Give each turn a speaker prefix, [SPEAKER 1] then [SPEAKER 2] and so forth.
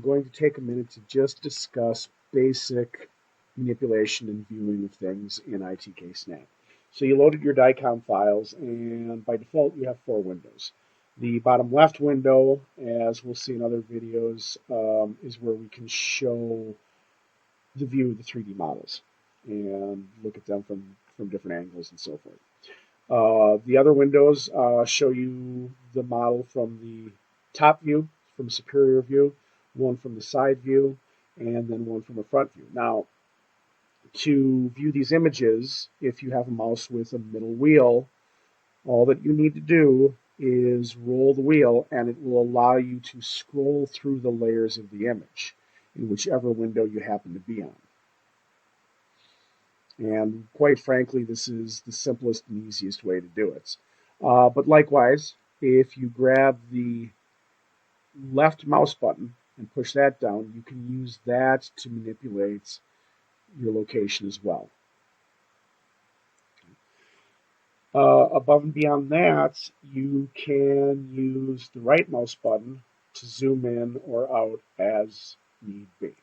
[SPEAKER 1] going to take a minute to just discuss basic manipulation and viewing of things in ITK-Snap. So you loaded your DICOM files, and by default you have 4 windows. The bottom left window, as we'll see in other videos, is where we can show the view of the 3D models and look at them from different angles and so forth. The other windows show you the model from the top view, from a superior view, one from the side view, and then one from a front view. Now, to view these images, if you have a mouse with a middle wheel, all that you need to do is roll the wheel, and it will allow you to scroll through the layers of the image in whichever window you happen to be on. And quite frankly, this is the simplest and easiest way to do it. But likewise, if you grab the left mouse button and push that down, you can use that to manipulate your location as well. Above and beyond that, you can use the right mouse button to zoom in or out as need be.